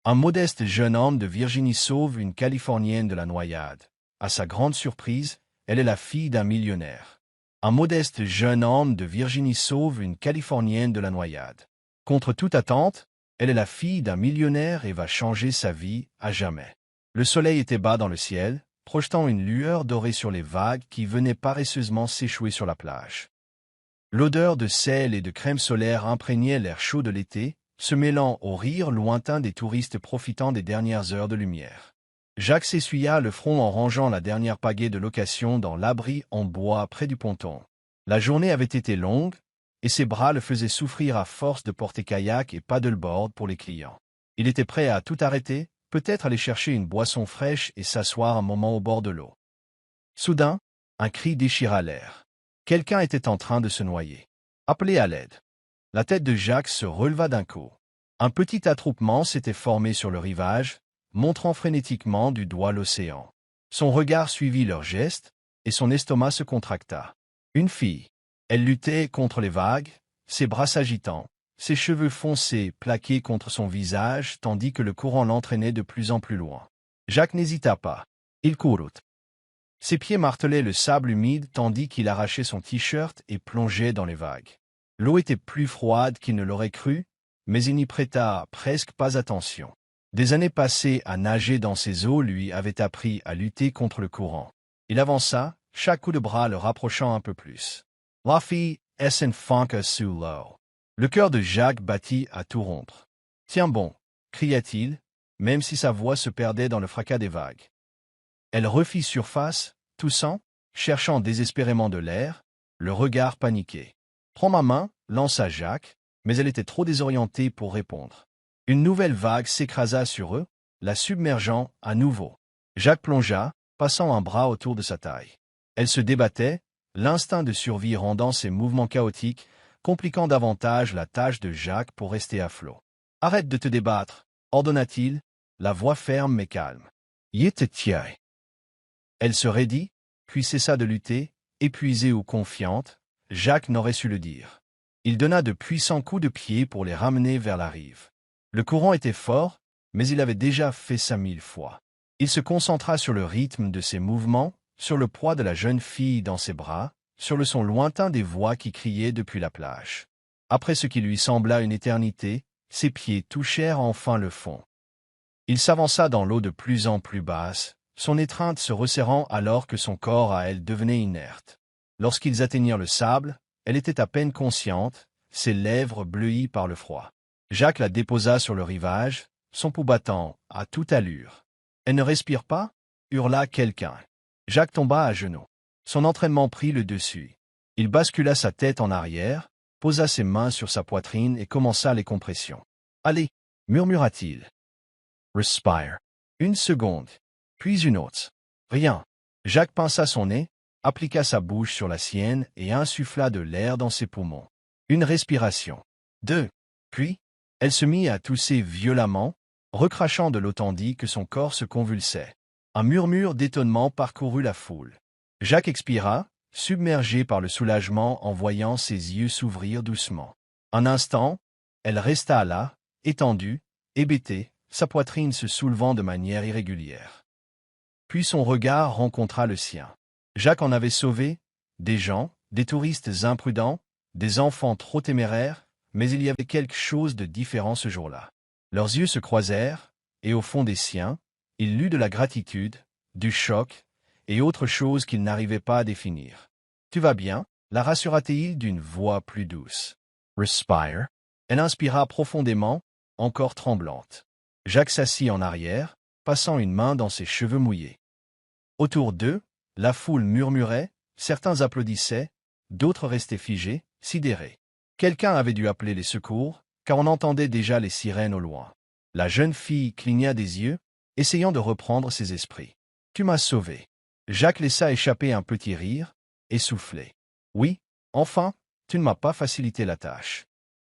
Un modeste jeune homme de Virginie sauve une Californienne de la noyade. À sa grande surprise, elle est la fille d'un millionnaire. Un modeste jeune homme de Virginie sauve une Californienne de la noyade. Contre toute attente, elle est la fille d'un millionnaire et va changer sa vie à jamais. Le soleil était bas dans le ciel, projetant une lueur dorée sur les vagues qui venaient paresseusement s'échouer sur la plage. L'odeur de sel et de crème solaire imprégnait l'air chaud de l'été, se mêlant au rire lointain des touristes profitant des dernières heures de lumière. Jacques s'essuya le front en rangeant la dernière pagaie de location dans l'abri en bois près du ponton. La journée avait été longue, et ses bras le faisaient souffrir à force de porter kayak et paddleboard pour les clients. Il était prêt à tout arrêter, peut-être aller chercher une boisson fraîche et s'asseoir un moment au bord de l'eau. Soudain, un cri déchira l'air. Quelqu'un était en train de se noyer. Appelez à l'aide. La tête de Jacques se releva d'un coup. Un petit attroupement s'était formé sur le rivage, montrant frénétiquement du doigt l'océan. Son regard suivit leurs gestes, et son estomac se contracta. Une fille. Elle luttait contre les vagues, ses bras s'agitant, ses cheveux foncés plaqués contre son visage tandis que le courant l'entraînait de plus en plus loin. Jacques n'hésita pas. Il courut. Ses pieds martelaient le sable humide tandis qu'il arrachait son t-shirt et plongeait dans les vagues. L'eau était plus froide qu'il ne l'aurait cru, mais il n'y prêta presque pas attention. Des années passées à nager dans ces eaux lui avaient appris à lutter contre le courant. Il avança, chaque coup de bras le rapprochant un peu plus. La fille est une fanque sous l'eau. Le cœur de Jacques battit à tout rompre. « Tiens bon !» cria-t-il, même si sa voix se perdait dans le fracas des vagues. Elle refit surface, toussant, cherchant désespérément de l'air, le regard paniqué. « Prends ma main !» lança Jacques, mais elle était trop désorientée pour répondre. Une nouvelle vague s'écrasa sur eux, la submergeant à nouveau. Jacques plongea, passant un bras autour de sa taille. Elle se débattait, l'instinct de survie rendant ses mouvements chaotiques, compliquant davantage la tâche de Jacques pour rester à flot. « Arrête de te débattre !» ordonna-t-il, la voix ferme mais calme. « Yété-tiaï !» Elle se raidit, puis cessa de lutter, épuisée ou confiante, Jacques n'aurait su le dire. Il donna de puissants coups de pied pour les ramener vers la rive. Le courant était fort, mais il avait déjà fait ça 1000 fois. Il se concentra sur le rythme de ses mouvements, sur le poids de la jeune fille dans ses bras, sur le son lointain des voix qui criaient depuis la plage. Après ce qui lui sembla une éternité, ses pieds touchèrent enfin le fond. Il s'avança dans l'eau de plus en plus basse, son étreinte se resserrant alors que son corps à elle devenait inerte. Lorsqu'ils atteignirent le sable, elle était à peine consciente, ses lèvres bleuies par le froid. Jacques la déposa sur le rivage, son pouls battant à toute allure. « Elle ne respire pas ?» hurla quelqu'un. Jacques tomba à genoux. Son entraînement prit le dessus. Il bascula sa tête en arrière, posa ses mains sur sa poitrine et commença les compressions. « Allez !» murmura-t-il. « Respire. » Une seconde, puis une autre. Rien. Jacques pinça son nez, appliqua sa bouche sur la sienne et insuffla de l'air dans ses poumons. Une respiration. 2. Puis, elle se mit à tousser violemment, recrachant de l'eau tandis que son corps se convulsait. Un murmure d'étonnement parcourut la foule. Jacques expira, submergé par le soulagement en voyant ses yeux s'ouvrir doucement. Un instant, elle resta là, étendue, hébétée, sa poitrine se soulevant de manière irrégulière. Puis son regard rencontra le sien. Jacques en avait sauvé des gens, des touristes imprudents, des enfants trop téméraires, mais il y avait quelque chose de différent ce jour-là. Leurs yeux se croisèrent, et au fond des siens, il lut de la gratitude, du choc, et autre chose qu'il n'arrivait pas à définir. « Tu vas bien ?» la rassura-t-il d'une voix plus douce. « Respire. » Elle inspira profondément, encore tremblante. Jacques s'assit en arrière, passant une main dans ses cheveux mouillés. Autour d'eux, la foule murmurait, certains applaudissaient, d'autres restaient figés, sidérés. Quelqu'un avait dû appeler les secours, car on entendait déjà les sirènes au loin. La jeune fille cligna des yeux, essayant de reprendre ses esprits. « Tu m'as sauvé. » Jacques laissa échapper un petit rire, essoufflé. « Oui, enfin, tu ne m'as pas facilité la tâche. »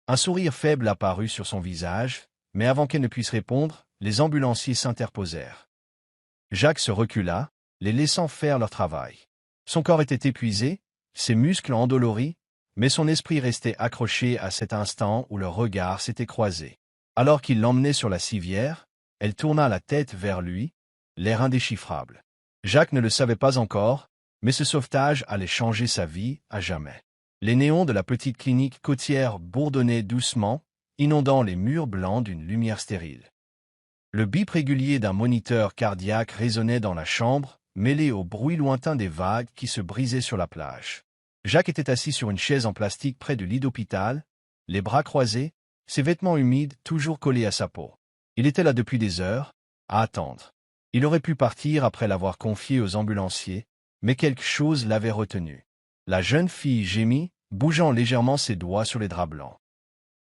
Un sourire faible apparut sur son visage, mais avant qu'elle ne puisse répondre, les ambulanciers s'interposèrent. Jacques se recula, les laissant faire leur travail. Son corps était épuisé, ses muscles endoloris, mais son esprit restait accroché à cet instant où leurs regards s'étaient croisés. Alors qu'il l'emmenait sur la civière, Elle tourna la tête vers lui, l'air indéchiffrable. Jacques ne le savait pas encore, mais ce sauvetage allait changer sa vie à jamais. Les néons de la petite clinique côtière bourdonnaient doucement, inondant les murs blancs d'une lumière stérile. Le bip régulier d'un moniteur cardiaque résonnait dans la chambre, mêlé au bruit lointain des vagues qui se brisaient sur la plage. Jacques était assis sur une chaise en plastique près du lit d'hôpital, les bras croisés, ses vêtements humides toujours collés à sa peau. Il était là depuis des heures, à attendre. Il aurait pu partir après l'avoir confié aux ambulanciers, mais quelque chose l'avait retenu. La jeune fille gémit, bougeant légèrement ses doigts sur les draps blancs.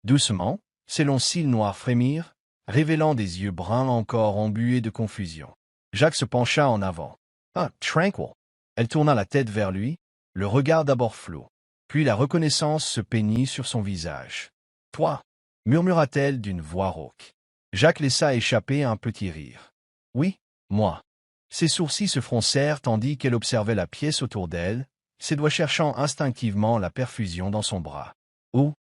Doucement, ses longs cils noirs frémirent, révélant des yeux bruns encore embués de confusion. Jacques se pencha en avant. « Ah, tranquille !» Elle tourna la tête vers lui, le regard d'abord flou. Puis la reconnaissance se peignit sur son visage. « Toi !» murmura-t-elle d'une voix rauque. Jacques laissa échapper un petit rire. « Oui, moi. » Ses sourcils se froncèrent tandis qu'elle observait la pièce autour d'elle, ses doigts cherchant instinctivement la perfusion dans son bras. « Où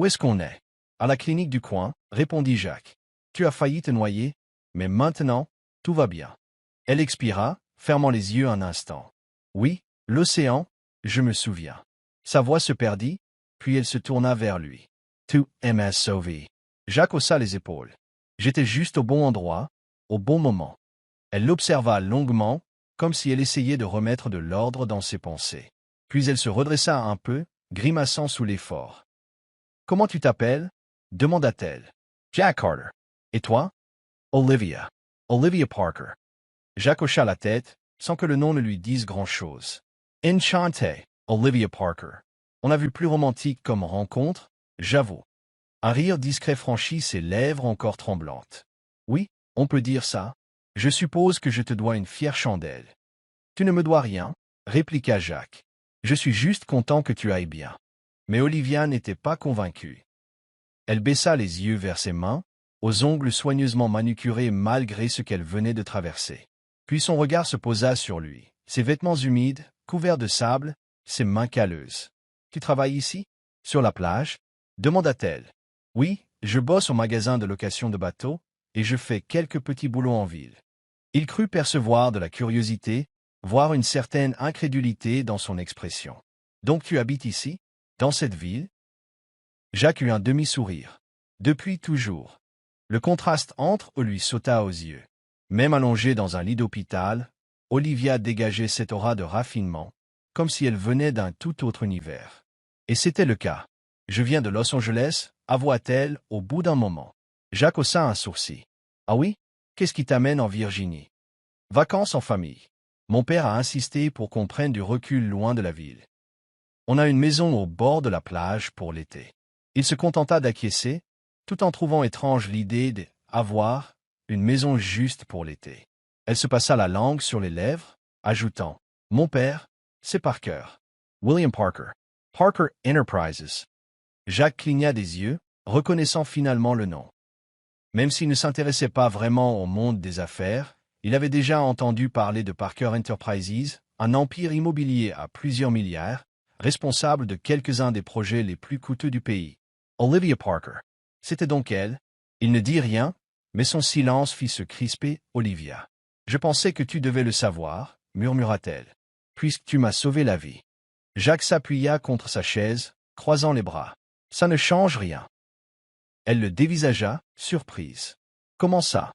est-ce qu'on est? » « À la clinique du coin, » répondit Jacques. « Tu as failli te noyer, mais maintenant, tout va bien. » Elle expira, fermant les yeux un instant. « Oui, l'océan, je me souviens. » Sa voix se perdit, puis elle se tourna vers lui. « Tu m'as sauvé. » Jacques haussa les épaules. « J'étais juste au bon endroit, au bon moment. » Elle l'observa longuement, comme si elle essayait de remettre de l'ordre dans ses pensées. Puis elle se redressa un peu, grimaçant sous l'effort. « Comment tu t'appelles? » demanda-t-elle. « Jack Carter. Et toi? »« Olivia. Olivia Parker. » Jacques hocha la tête, sans que le nom ne lui dise grand-chose. « Enchanté, Olivia Parker. » On a vu plus romantique comme rencontre, j'avoue. Un rire discret franchit ses lèvres encore tremblantes. « Oui, on peut dire ça. Je suppose que je te dois une fière chandelle. »« Tu ne me dois rien, » répliqua Jacques. « Je suis juste content que tu ailles bien. » Mais Olivia n'était pas convaincue. Elle baissa les yeux vers ses mains, aux ongles soigneusement manucurés malgré ce qu'elle venait de traverser. Puis son regard se posa sur lui, ses vêtements humides, couverts de sable, ses mains calleuses. « Tu travailles ici? Sur la plage ?» demanda-t-elle. « Oui, je bosse au magasin de location de bateaux, et je fais quelques petits boulots en ville. » Il crut percevoir de la curiosité, voire une certaine incrédulité dans son expression. « Donc tu habites ici, dans cette ville ?» Jacques eut un demi-sourire. Depuis toujours. Le contraste entre eux lui sauta aux yeux. Même allongée dans un lit d'hôpital, Olivia dégageait cette aura de raffinement, comme si elle venait d'un tout autre univers. Et c'était le cas. « Je viens de Los Angeles », avoua-t-elle au bout d'un moment. Jacques haussa un sourcil. « Ah oui? Qu'est-ce qui t'amène en Virginie? »« Vacances en famille. Mon père a insisté pour qu'on prenne du recul loin de la ville. On a une maison au bord de la plage pour l'été. » Il se contenta d'acquiescer, tout en trouvant étrange l'idée d'avoir une maison juste pour l'été. Elle se passa la langue sur les lèvres, ajoutant « Mon père, c'est Parker. William Parker. Parker Enterprises. » Jacques cligna des yeux, reconnaissant finalement le nom. Même s'il ne s'intéressait pas vraiment au monde des affaires, il avait déjà entendu parler de Parker Enterprises, un empire immobilier à plusieurs milliards, responsable de quelques-uns des projets les plus coûteux du pays. Olivia Parker. C'était donc elle. Il ne dit rien, mais son silence fit se crisper Olivia. « Je pensais que tu devais le savoir, » murmura-t-elle, « puisque tu m'as sauvé la vie. » Jacques s'appuya contre sa chaise, croisant les bras. « Ça ne change rien. » Elle le dévisagea, surprise. « Comment ça?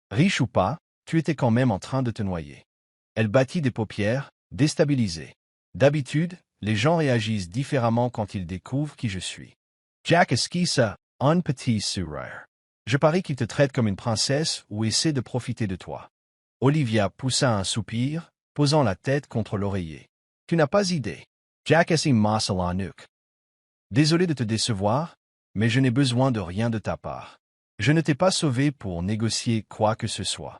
Riche ou pas, tu étais quand même en train de te noyer. » Elle battit des paupières, déstabilisée. « D'habitude, les gens réagissent différemment quand ils découvrent qui je suis. » Jack esquissa un petit sourire. « Je parie qu'il te traite comme une princesse ou essaie de profiter de toi. » Olivia poussa un soupir, posant la tête contre l'oreiller. « Tu n'as pas idée. » Jack massa la nuque. « Désolé de te décevoir, mais je n'ai besoin de rien de ta part. Je ne t'ai pas sauvé pour négocier quoi que ce soit. »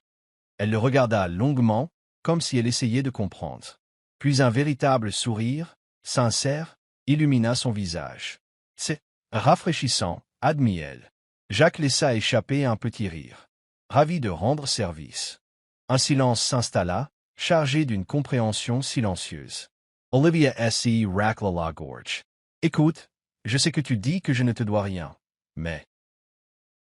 Elle le regarda longuement, comme si elle essayait de comprendre. Puis un véritable sourire, sincère, illumina son visage. « C'est rafraîchissant, » admit-elle. Jacques laissa échapper un petit rire. Ravi de rendre service. Un silence s'installa, chargé d'une compréhension silencieuse. Olivia S.E. racla la gorge. « Écoute, je sais que tu dis que je ne te dois rien, mais... »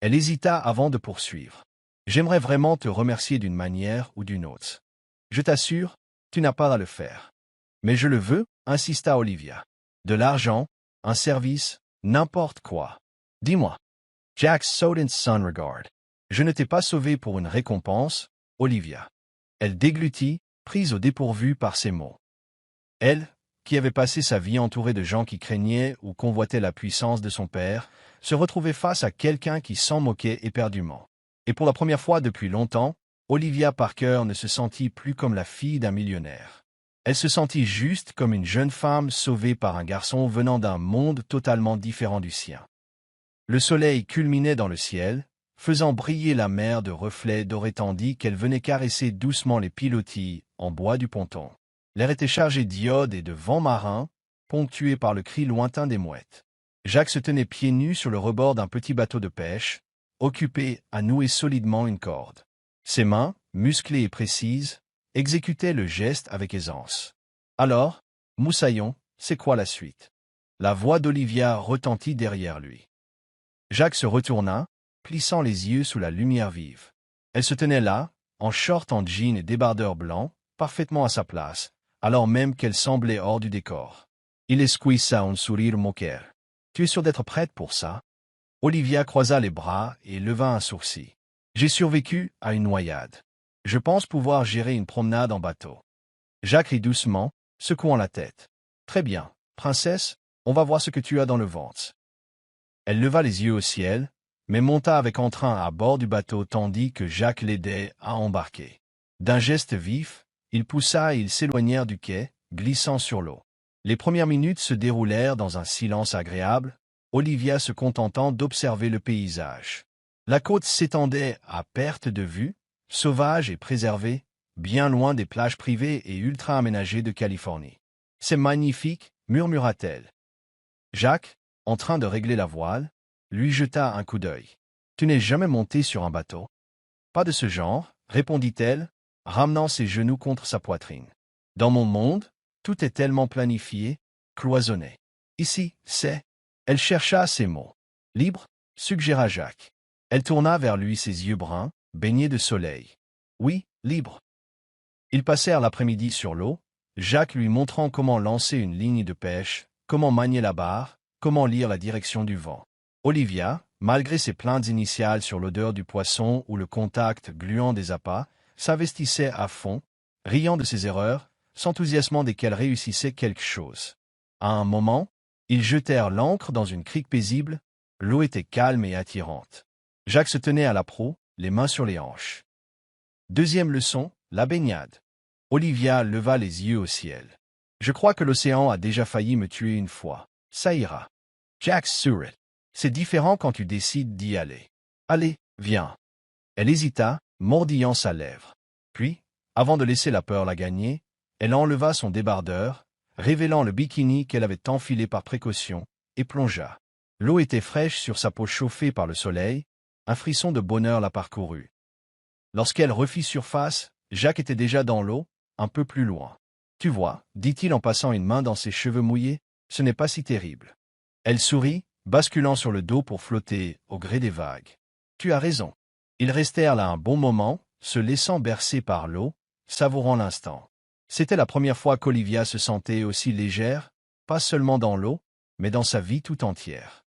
Elle hésita avant de poursuivre. J'aimerais vraiment te remercier d'une manière ou d'une autre. Je t'assure, tu n'as pas à le faire. Mais je le veux, insista Olivia. De l'argent, un service, n'importe quoi. Dis-moi. Jack Soden's son regard. Je ne t'ai pas sauvé pour une récompense, Olivia. Elle déglutit, prise au dépourvu par ces mots. Elle, qui avait passé sa vie entourée de gens qui craignaient ou convoitaient la puissance de son père, se retrouvait face à quelqu'un qui s'en moquait éperdument. Et pour la première fois depuis longtemps, Olivia Parker ne se sentit plus comme la fille d'un millionnaire. Elle se sentit juste comme une jeune femme sauvée par un garçon venant d'un monde totalement différent du sien. Le soleil culminait dans le ciel, faisant briller la mer de reflets dorés tandis qu'elle venait caresser doucement les pilotis en bois du ponton. L'air était chargé d'iode et de vent marin, ponctué par le cri lointain des mouettes. Jacques se tenait pieds nus sur le rebord d'un petit bateau de pêche, occupé à nouer solidement une corde. Ses mains, musclées et précises, exécutaient le geste avec aisance. Alors, Moussaillon, c'est quoi la suite? La voix d'Olivia retentit derrière lui. Jacques se retourna, plissant les yeux sous la lumière vive. Elle se tenait là, en short en jean et débardeur blanc, parfaitement à sa place, alors même qu'elle semblait hors du décor. Il esquissa un sourire moqueur. « Tu es sûre d'être prête pour ça ?» Olivia croisa les bras et leva un sourcil. « J'ai survécu à une noyade. Je pense pouvoir gérer une promenade en bateau. » Jacques rit doucement, secouant la tête. « Très bien, princesse, on va voir ce que tu as dans le ventre. » Elle leva les yeux au ciel, mais monta avec entrain à bord du bateau tandis que Jacques l'aidait à embarquer. D'un geste vif, il poussa et ils s'éloignèrent du quai, glissant sur l'eau. Les premières minutes se déroulèrent dans un silence agréable, Olivia se contentant d'observer le paysage. La côte s'étendait à perte de vue, sauvage et préservée, bien loin des plages privées et ultra-aménagées de Californie. « C'est magnifique, murmura-t-elle. Jacques, en train de régler la voile, lui jeta un coup d'œil. « Tu n'es jamais monté sur un bateau? »« Pas de ce genre, » répondit-elle, ramenant ses genoux contre sa poitrine. « Dans mon monde, tout est tellement planifié, cloisonné. Ici, c'est... » Elle chercha ses mots. « Libre » suggéra Jacques. Elle tourna vers lui ses yeux bruns, baignés de soleil. « Oui, libre. » Ils passèrent l'après-midi sur l'eau, Jacques lui montrant comment lancer une ligne de pêche, comment manier la barre, comment lire la direction du vent. Olivia, malgré ses plaintes initiales sur l'odeur du poisson ou le contact gluant des appâts, s'investissait à fond, riant de ses erreurs, s'enthousiasmant dès qu'elle réussissait quelque chose. À un moment, ils jetèrent l'ancre dans une crique paisible, l'eau était calme et attirante. Jacques se tenait à la proue, les mains sur les hanches. Deuxième leçon, la baignade. Olivia leva les yeux au ciel. « Je crois que l'océan a déjà failli me tuer une fois. Ça ira. » Jack sourit. « C'est différent quand tu décides d'y aller. Allez, viens. » Elle hésita, mordillant sa lèvre. Puis, avant de laisser la peur la gagner, elle enleva son débardeur, révélant le bikini qu'elle avait enfilé par précaution, et plongea. L'eau était fraîche sur sa peau chauffée par le soleil, un frisson de bonheur la parcourut. Lorsqu'elle refit surface, Jacques était déjà dans l'eau, un peu plus loin. « Tu vois, dit-il en passant une main dans ses cheveux mouillés, ce n'est pas si terrible. » Elle sourit, basculant sur le dos pour flotter au gré des vagues. « Tu as raison. » Ils restèrent là un bon moment, se laissant bercer par l'eau, savourant l'instant. C'était la première fois qu'Olivia se sentait aussi légère, pas seulement dans l'eau, mais dans sa vie tout entière.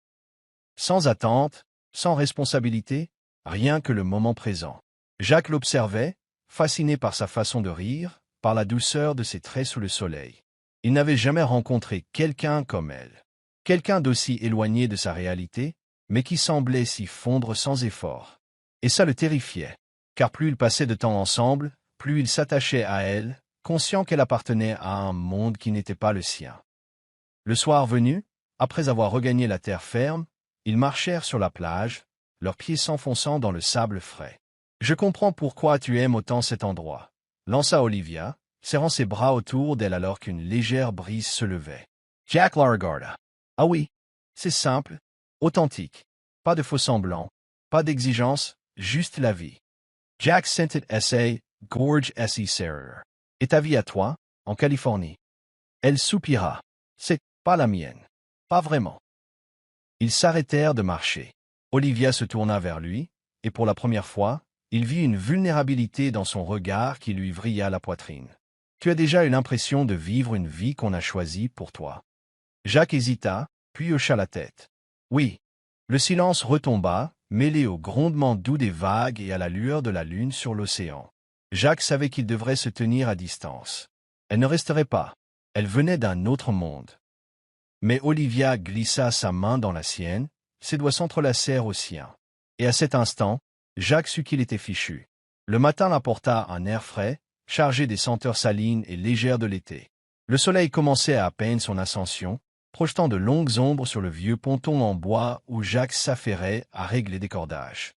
Sans attente, sans responsabilité, rien que le moment présent. Jacques l'observait, fasciné par sa façon de rire, par la douceur de ses traits sous le soleil. Il n'avait jamais rencontré quelqu'un comme elle. Quelqu'un d'aussi éloigné de sa réalité, mais qui semblait s'y fondre sans effort. Et ça le terrifiait, car plus ils passaient de temps ensemble, plus il s'attachait à elle, conscient qu'elle appartenait à un monde qui n'était pas le sien. Le soir venu, après avoir regagné la terre ferme, ils marchèrent sur la plage, leurs pieds s'enfonçant dans le sable frais. « Je comprends pourquoi tu aimes autant cet endroit », lança Olivia, serrant ses bras autour d'elle alors qu'une légère brise se levait. Jack la regarda. « Ah oui, c'est simple, authentique, pas de faux-semblants, pas d'exigence, juste la vie. » Jack sentit essay, gorge essay serrure. « Et ta vie à toi, en Californie ?» Elle soupira. « C'est pas la mienne. Pas vraiment. » Ils s'arrêtèrent de marcher. Olivia se tourna vers lui, et pour la première fois, il vit une vulnérabilité dans son regard qui lui vrilla la poitrine. « Tu as déjà eu l'impression de vivre une vie qu'on a choisie pour toi. » Jacques hésita, puis hocha la tête. « Oui. » Le silence retomba, mêlé au grondement doux des vagues et à la lueur de la lune sur l'océan. Jacques savait qu'il devrait se tenir à distance. Elle ne resterait pas. Elle venait d'un autre monde. Mais Olivia glissa sa main dans la sienne, ses doigts s'entrelacèrent aux siens. Et à cet instant, Jacques sut qu'il était fichu. Le matin l'apporta un air frais, chargé des senteurs salines et légères de l'été. Le soleil commençait à peine son ascension, projetant de longues ombres sur le vieux ponton en bois où Jacques s'affairait à régler des cordages.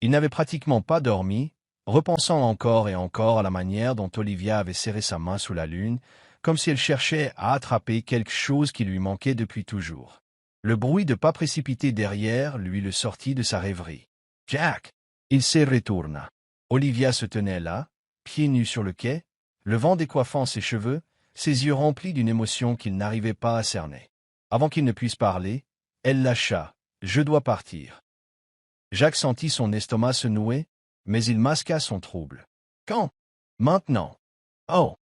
Il n'avait pratiquement pas dormi, repensant encore et encore à la manière dont Olivia avait serré sa main sous la lune, comme si elle cherchait à attraper quelque chose qui lui manquait depuis toujours. Le bruit de pas précipités derrière lui le sortit de sa rêverie. « Jack !» Il se retourna. Olivia se tenait là, pieds nus sur le quai, le vent décoiffant ses cheveux, ses yeux remplis d'une émotion qu'il n'arrivait pas à cerner. Avant qu'il ne puisse parler, elle lâcha. « Je dois partir. » Jacques sentit son estomac se nouer, mais il masqua son trouble. « Quand ? Maintenant. » « Oh !»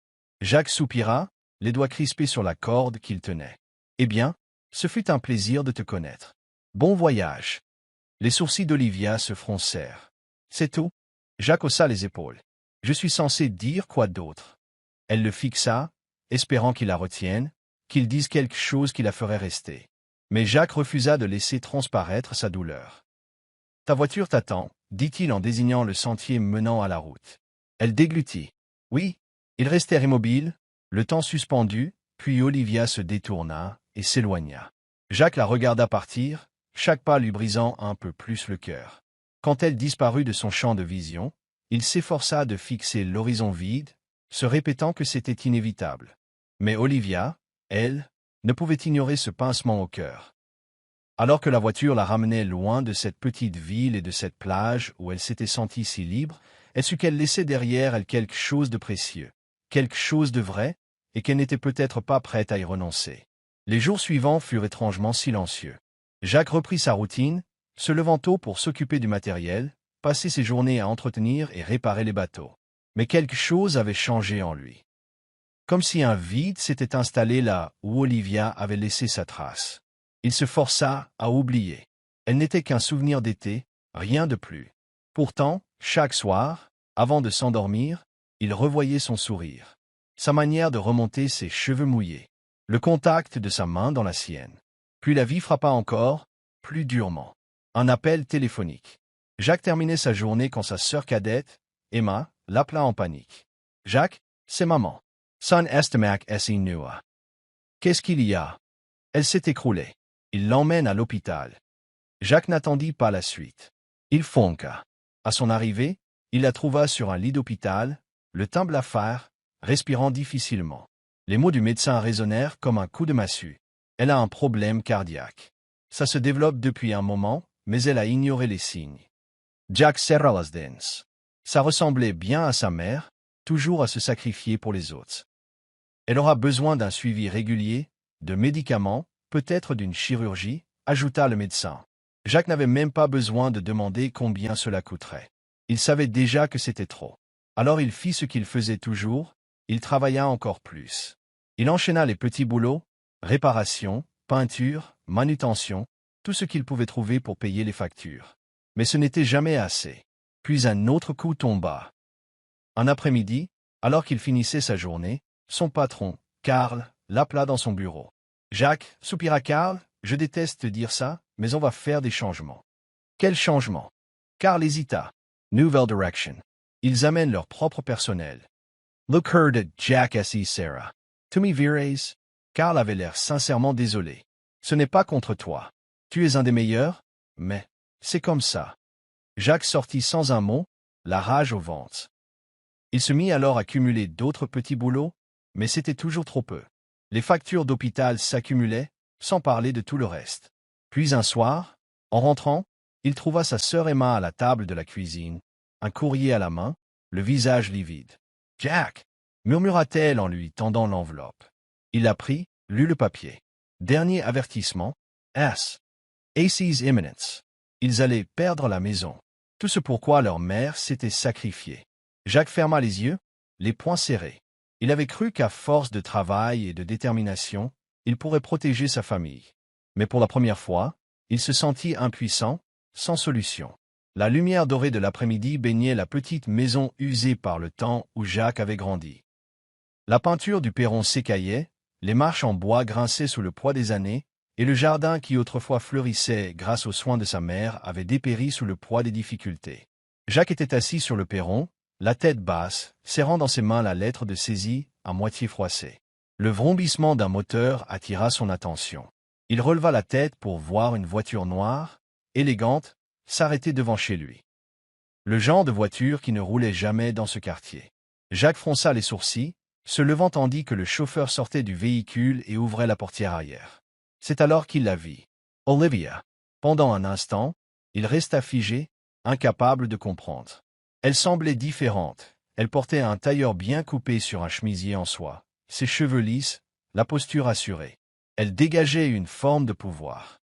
Jacques soupira, les doigts crispés sur la corde qu'il tenait. « Eh bien, ce fut un plaisir de te connaître. Bon voyage. » Les sourcils d'Olivia se froncèrent. « C'est tout ?» Jacques haussa les épaules. « Je suis censé dire quoi d'autre ?» Elle le fixa, espérant qu'il la retienne, qu'il dise quelque chose qui la ferait rester. Mais Jacques refusa de laisser transparaître sa douleur. « Ta voiture t'attend, » dit-il en désignant le sentier menant à la route. Elle déglutit. « Oui. » Ils restèrent immobiles, le temps suspendu, puis Olivia se détourna et s'éloigna. Jacques la regarda partir, chaque pas lui brisant un peu plus le cœur. Quand elle disparut de son champ de vision, il s'efforça de fixer l'horizon vide, se répétant que c'était inévitable. Mais Olivia, elle, ne pouvait ignorer ce pincement au cœur. Alors que la voiture la ramenait loin de cette petite ville et de cette plage où elle s'était sentie si libre, elle sut qu'elle laissait derrière elle quelque chose de précieux, quelque chose de vrai, et qu'elle n'était peut-être pas prête à y renoncer. Les jours suivants furent étrangement silencieux. Jacques reprit sa routine, se levant tôt pour s'occuper du matériel, passer ses journées à entretenir et réparer les bateaux. Mais quelque chose avait changé en lui. Comme si un vide s'était installé là où Olivia avait laissé sa trace. Il se força à oublier. Elle n'était qu'un souvenir d'été, rien de plus. Pourtant, chaque soir, avant de s'endormir, il revoyait son sourire, sa manière de remonter ses cheveux mouillés, le contact de sa main dans la sienne. Puis la vie frappa encore, plus durement. Un appel téléphonique. Jacques terminait sa journée quand sa sœur cadette, Emma, l'appela en panique. « Jacques, c'est maman. Son estomac est nua. » « Qu'est-ce qu'il y a ?» Elle s'est écroulée. Il l'emmène à l'hôpital. Jacques n'attendit pas la suite. Il fonqua. À son arrivée, il la trouva sur un lit d'hôpital, le teint blafard, respirant difficilement. Les mots du médecin résonnèrent comme un coup de massue. Elle a un problème cardiaque. Ça se développe depuis un moment, mais elle a ignoré les signes. Jacques serra las dents. Ça ressemblait bien à sa mère, toujours à se sacrifier pour les autres. Elle aura besoin d'un suivi régulier, de médicaments, peut-être d'une chirurgie, ajouta le médecin. Jacques n'avait même pas besoin de demander combien cela coûterait. Il savait déjà que c'était trop. Alors il fit ce qu'il faisait toujours, il travailla encore plus. Il enchaîna les petits boulots, réparation, peinture, manutention, tout ce qu'il pouvait trouver pour payer les factures. Mais ce n'était jamais assez. Puis un autre coup tomba. Un après-midi, alors qu'il finissait sa journée, son patron, Karl, l'appela dans son bureau. « Jacques, soupira Karl, je déteste te dire ça, mais on va faire des changements. » « Quels changements ?» Karl hésita. « Nouvelle direction. Ils amènent leur propre personnel. » Look heard at Jack S.E. Sarah. « Tu m'y virais ?» Karl avait l'air sincèrement désolé. « Ce n'est pas contre toi. Tu es un des meilleurs, mais c'est comme ça. » Jacques sortit sans un mot, la rage au ventre. Il se mit alors à cumuler d'autres petits boulots, mais c'était toujours trop peu. Les factures d'hôpital s'accumulaient, sans parler de tout le reste. Puis un soir, en rentrant, il trouva sa sœur Emma à la table de la cuisine, un courrier à la main, le visage livide. « Jack !» murmura-t-elle en lui tendant l'enveloppe. Il la prit, lut le papier. Dernier avertissement. S. A.C.'s imminence. Ils allaient perdre la maison. Tout ce pourquoi leur mère s'était sacrifiée. Jacques ferma les yeux, les poings serrés. Il avait cru qu'à force de travail et de détermination, il pourrait protéger sa famille. Mais pour la première fois, il se sentit impuissant, sans solution. La lumière dorée de l'après-midi baignait la petite maison usée par le temps où Jacques avait grandi. La peinture du perron s'écaillait, les marches en bois grinçaient sous le poids des années, et le jardin qui autrefois fleurissait grâce aux soins de sa mère avait dépéri sous le poids des difficultés. Jacques était assis sur le perron, la tête basse, serrant dans ses mains la lettre de saisie, à moitié froissée. Le vrombissement d'un moteur attira son attention. Il releva la tête pour voir une voiture noire, élégante, s'arrêter devant chez lui. Le genre de voiture qui ne roulait jamais dans ce quartier. Jacques fronça les sourcils, se levant tandis que le chauffeur sortait du véhicule et ouvrait la portière arrière. C'est alors qu'il la vit. Olivia. Pendant un instant, il resta figé, incapable de comprendre. Elle semblait différente. Elle portait un tailleur bien coupé sur un chemisier en soie, ses cheveux lisses, la posture assurée. Elle dégageait une forme de pouvoir.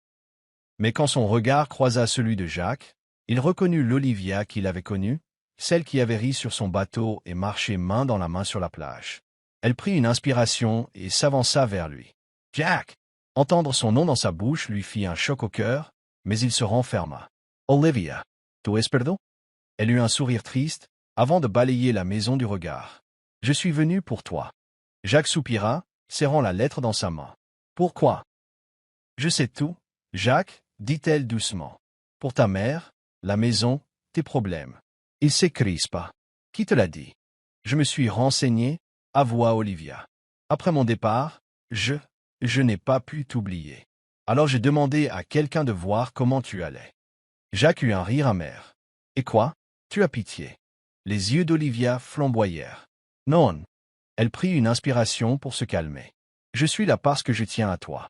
Mais quand son regard croisa celui de Jacques, il reconnut l'Olivia qu'il avait connue, celle qui avait ri sur son bateau et marché main dans la main sur la plage. Elle prit une inspiration et s'avança vers lui. « Jack !» Entendre son nom dans sa bouche lui fit un choc au cœur, mais il se renferma. « Olivia, tu es perdu ?» Elle eut un sourire triste, avant de balayer la maison du regard. « Je suis venu pour toi. » Jacques soupira, serrant la lettre dans sa main. « Pourquoi ?»« Je sais tout, Jacques, » dit-elle doucement. « Pour ta mère, la maison, tes problèmes. » Il s'écrispa. « Qui te l'a dit ?»« Je me suis renseigné, » avoua Olivia. « Après mon départ, je n'ai pas pu t'oublier. Alors j'ai demandé à quelqu'un de voir comment tu allais. » Jacques eut un rire amer. « Et quoi? Tu as pitié ?» Les yeux d'Olivia flamboyèrent. « Non. » Elle prit une inspiration pour se calmer. « Je suis là parce que je tiens à toi. »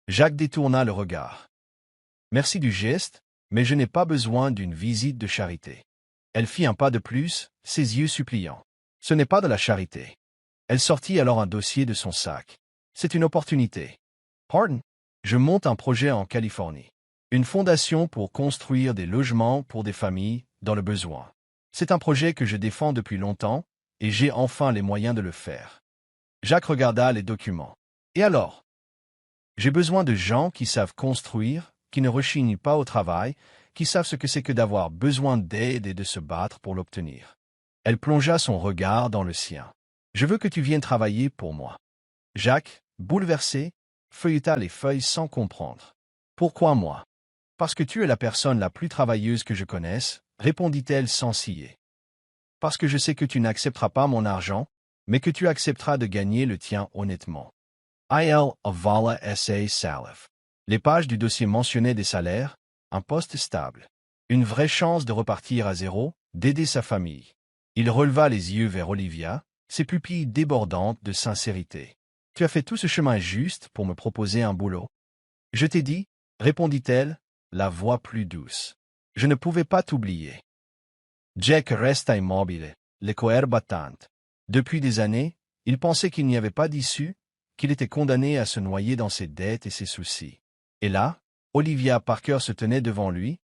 Jacques détourna le regard. « Merci du geste, mais je n'ai pas besoin d'une visite de charité. » Elle fit un pas de plus, ses yeux suppliants. « Ce n'est pas de la charité. » Elle sortit alors un dossier de son sac. « C'est une opportunité. »« Pardon? » ?»« Je monte un projet en Californie. Une fondation pour construire des logements pour des familles dans le besoin. C'est un projet que je défends depuis longtemps, et j'ai enfin les moyens de le faire. » Jacques regarda les documents. « Et alors? » « J'ai besoin de gens qui savent construire, qui ne rechignent pas au travail, qui savent ce que c'est que d'avoir besoin d'aide et de se battre pour l'obtenir. » Elle plongea son regard dans le sien. « Je veux que tu viennes travailler pour moi. » Jacques, bouleversé, feuilleta les feuilles sans comprendre. « Pourquoi moi? »« Parce que tu es la personne la plus travailleuse que je connaisse, » répondit-elle sans ciller. « Parce que je sais que tu n'accepteras pas mon argent, mais que tu accepteras de gagner le tien honnêtement. » Il avala S.A. Salif. Les pages du dossier mentionnaient des salaires, un poste stable, une vraie chance de repartir à zéro, d'aider sa famille. Il releva les yeux vers Olivia, ses pupilles débordantes de sincérité. « Tu as fait tout ce chemin juste pour me proposer un boulot. »« Je t'ai dit, » répondit-elle, la voix plus douce. « Je ne pouvais pas t'oublier. » Jack resta immobile, le cœur battant. Depuis des années, il pensait qu'il n'y avait pas d'issue, qu'il était condamné à se noyer dans ses dettes et ses soucis. Et là, Olivia Parker se tenait devant lui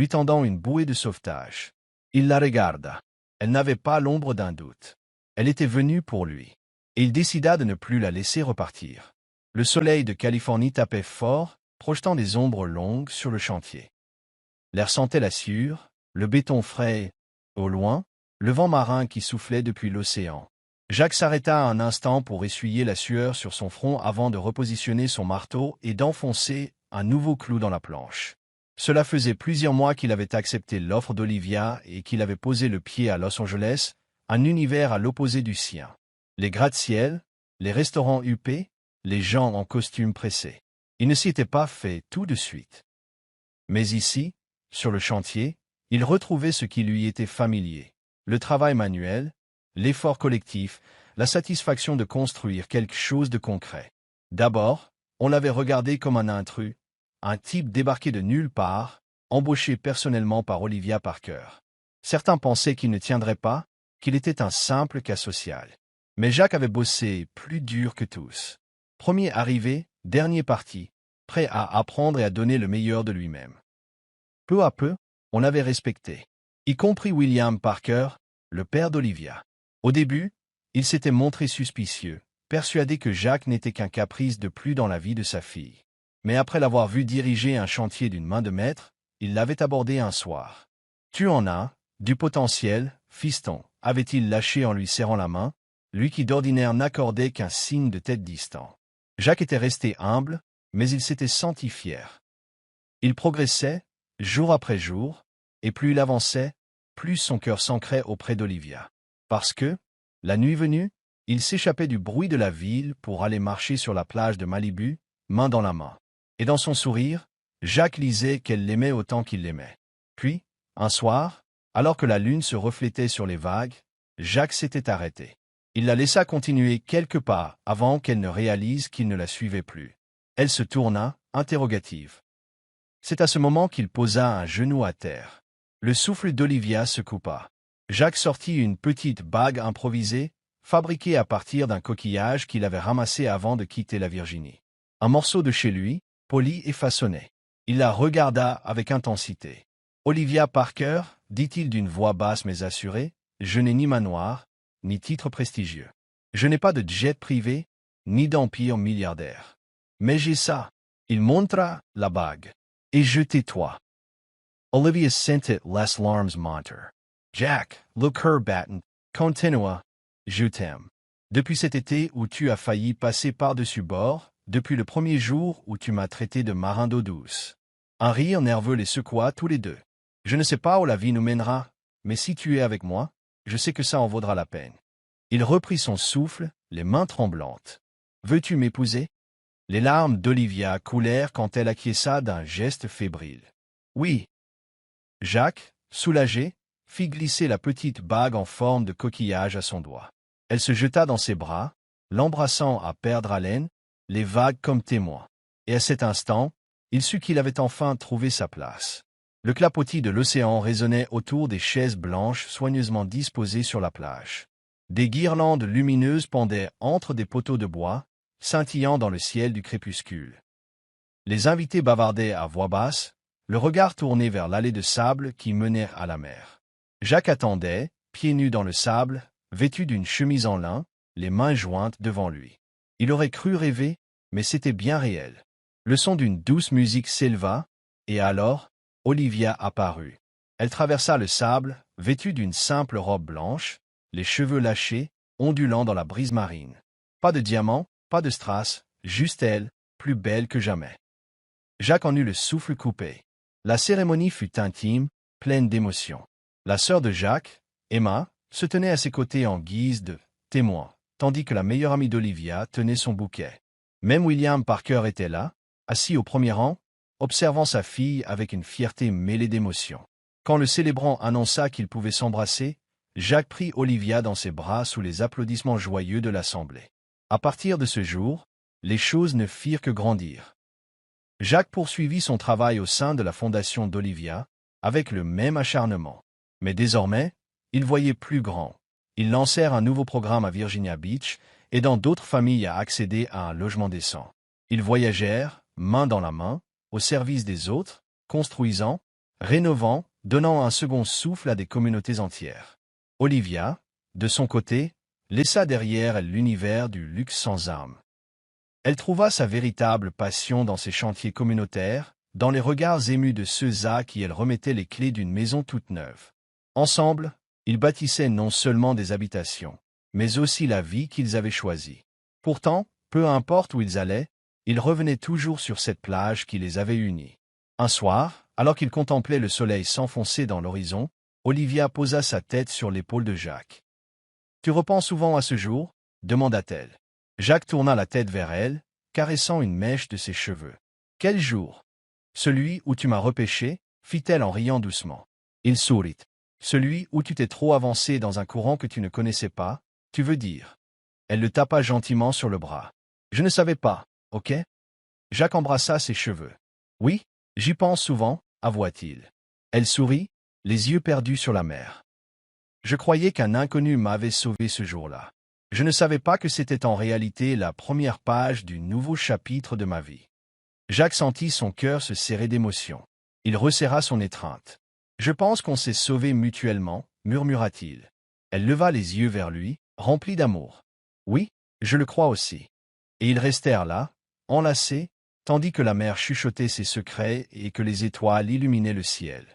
tendant une bouée de sauvetage. Il la regarda. Elle n'avait pas l'ombre d'un doute. Elle était venue pour lui. Et il décida de ne plus la laisser repartir. Le soleil de Californie tapait fort, projetant des ombres longues sur le chantier. L'air sentait la sueur, le béton frais. Au loin, le vent marin qui soufflait depuis l'océan. Jacques s'arrêta un instant pour essuyer la sueur sur son front avant de repositionner son marteau et d'enfoncer un nouveau clou dans la planche. Cela faisait plusieurs mois qu'il avait accepté l'offre d'Olivia et qu'il avait posé le pied à Los Angeles, un univers à l'opposé du sien. Les gratte-ciel, les restaurants huppés, les gens en costume pressés. Il ne s'y était pas fait tout de suite. Mais ici, sur le chantier, il retrouvait ce qui lui était familier. Le travail manuel, l'effort collectif, la satisfaction de construire quelque chose de concret. D'abord, on l'avait regardé comme un intrus, un type débarqué de nulle part, embauché personnellement par Olivia Parker. Certains pensaient qu'il ne tiendrait pas, qu'il était un simple cas social. Mais Jacques avait bossé plus dur que tous. Premier arrivé, dernier parti, prêt à apprendre et à donner le meilleur de lui-même. Peu à peu, on l'avait respecté. y compris William Parker, le père d'Olivia. Au début, il s'était montré suspicieux, persuadé que Jacques n'était qu'un caprice de plus dans la vie de sa fille. Mais après l'avoir vu diriger un chantier d'une main de maître, il l'avait abordé un soir. « Tu en as, du potentiel, fiston », avait-il lâché en lui serrant la main, lui qui d'ordinaire n'accordait qu'un signe de tête distant. Jacques était resté humble, mais il s'était senti fier. Il progressait, jour après jour, et plus il avançait, plus son cœur s'ancrait auprès d'Olivia. Parce que, la nuit venue, il s'échappait du bruit de la ville pour aller marcher sur la plage de Malibu, main dans la main. Et dans son sourire, Jacques lisait qu'elle l'aimait autant qu'il l'aimait. Puis, un soir, alors que la lune se reflétait sur les vagues, Jacques s'était arrêté. Il la laissa continuer quelques pas avant qu'elle ne réalise qu'il ne la suivait plus. Elle se tourna, interrogative. C'est à ce moment qu'il posa un genou à terre. Le souffle d'Olivia se coupa. Jacques sortit une petite bague improvisée, fabriquée à partir d'un coquillage qu'il avait ramassé avant de quitter la Virginie. Un morceau de chez lui, poli et façonné. Il la regarda avec intensité. « Olivia Parker, dit-il d'une voix basse mais assurée, je n'ai ni manoir, ni titre prestigieux. Je n'ai pas de jet privé, ni d'empire milliardaire. Mais j'ai ça. » Il montra la bague. « Et je tais-toi. » Olivia sentit les larmes monter. Jack, le cœur battant, continua. « Je t'aime. Depuis cet été où tu as failli passer par-dessus bord, depuis le premier jour où tu m'as traité de marin d'eau douce. » Un rire nerveux les secoua tous les deux. « Je ne sais pas où la vie nous mènera, mais si tu es avec moi, je sais que ça en vaudra la peine. » Il reprit son souffle, les mains tremblantes. « Veux-tu m'épouser ?» Les larmes d'Olivia coulèrent quand elle acquiesça d'un geste fébrile. « Oui. » Jacques, soulagé, fit glisser la petite bague en forme de coquillage à son doigt. Elle se jeta dans ses bras, l'embrassant à perdre haleine, les vagues comme témoins. Et à cet instant, il sut qu'il avait enfin trouvé sa place. Le clapotis de l'océan résonnait autour des chaises blanches soigneusement disposées sur la plage. Des guirlandes lumineuses pendaient entre des poteaux de bois, scintillant dans le ciel du crépuscule. Les invités bavardaient à voix basse, le regard tourné vers l'allée de sable qui menait à la mer. Jacques attendait, pieds nus dans le sable, vêtu d'une chemise en lin, les mains jointes devant lui. Il aurait cru rêver, mais c'était bien réel. Le son d'une douce musique s'éleva, et alors, Olivia apparut. Elle traversa le sable, vêtue d'une simple robe blanche, les cheveux lâchés, ondulant dans la brise marine. Pas de diamants, pas de strass, juste elle, plus belle que jamais. Jacques en eut le souffle coupé. La cérémonie fut intime, pleine d'émotion. La sœur de Jacques, Emma, se tenait à ses côtés en guise de témoin, tandis que la meilleure amie d'Olivia tenait son bouquet. Même William Parker était là, assis au premier rang, observant sa fille avec une fierté mêlée d'émotion. Quand le célébrant annonça qu'ils pouvaient s'embrasser, Jacques prit Olivia dans ses bras sous les applaudissements joyeux de l'assemblée. À partir de ce jour, les choses ne firent que grandir. Jacques poursuivit son travail au sein de la fondation d'Olivia, avec le même acharnement. Mais désormais, il voyait plus grand. Ils lancèrent un nouveau programme à Virginia Beach, aidant d'autres familles à accéder à un logement décent. Ils voyagèrent, main dans la main, au service des autres, construisant, rénovant, donnant un second souffle à des communautés entières. Olivia, de son côté, laissa derrière elle l'univers du luxe sans âme. Elle trouva sa véritable passion dans ses chantiers communautaires, dans les regards émus de ceux à qui elle remettait les clés d'une maison toute neuve. Ensemble, ils bâtissaient non seulement des habitations, mais aussi la vie qu'ils avaient choisie. Pourtant, peu importe où ils allaient, ils revenaient toujours sur cette plage qui les avait unis. Un soir, alors qu'ils contemplaient le soleil s'enfoncer dans l'horizon, Olivia posa sa tête sur l'épaule de Jacques. « Tu repenses souvent à ce jour ?» demanda-t-elle. Jacques tourna la tête vers elle, caressant une mèche de ses cheveux. « Quel jour ?»« Celui où tu m'as repêché ?» fit-elle en riant doucement. Il sourit. « Celui où tu t'es trop avancé dans un courant que tu ne connaissais pas, tu veux dire ?» Elle le tapa gentiment sur le bras. « Je ne savais pas, ok ?» Jacques embrassa ses cheveux. « Oui, j'y pense souvent, avoua-t-il. » Elle sourit, les yeux perdus sur la mer. « Je croyais qu'un inconnu m'avait sauvé ce jour-là. Je ne savais pas que c'était en réalité la première page du nouveau chapitre de ma vie. » Jacques sentit son cœur se serrer d'émotion. Il resserra son étreinte. Je pense qu'on s'est sauvés mutuellement, murmura-t-il. Elle leva les yeux vers lui, remplie d'amour. Oui, je le crois aussi. Et ils restèrent là, enlacés, tandis que la mer chuchotait ses secrets et que les étoiles illuminaient le ciel.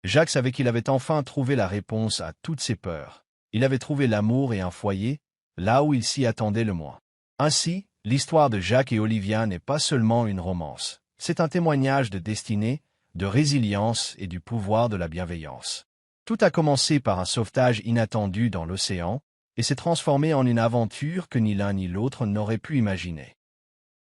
Jacques savait qu'il avait enfin trouvé la réponse à toutes ses peurs. Il avait trouvé l'amour et un foyer, là où il s'y attendait le moins. Ainsi, l'histoire de Jacques et Olivia n'est pas seulement une romance. C'est un témoignage de destinée, de résilience et du pouvoir de la bienveillance. Tout a commencé par un sauvetage inattendu dans l'océan, et s'est transformé en une aventure que ni l'un ni l'autre n'aurait pu imaginer.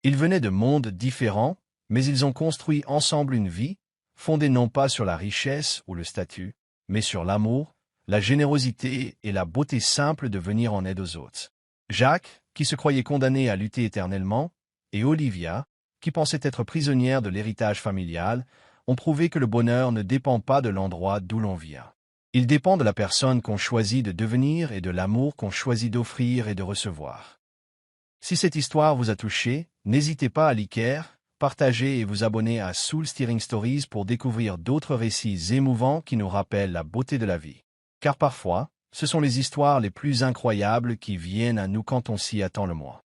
Ils venaient de mondes différents, mais ils ont construit ensemble une vie, fondée non pas sur la richesse ou le statut, mais sur l'amour, la générosité et la beauté simple de venir en aide aux autres. Jacques, qui se croyait condamné à lutter éternellement, et Olivia, qui pensait être prisonnière de l'héritage familial, ont prouvé que le bonheur ne dépend pas de l'endroit d'où l'on vient. Il dépend de la personne qu'on choisit de devenir et de l'amour qu'on choisit d'offrir et de recevoir. Si cette histoire vous a touché, n'hésitez pas à liker, partager et vous abonner à Soul Steering Stories pour découvrir d'autres récits émouvants qui nous rappellent la beauté de la vie. Car parfois, ce sont les histoires les plus incroyables qui viennent à nous quand on s'y attend le moins.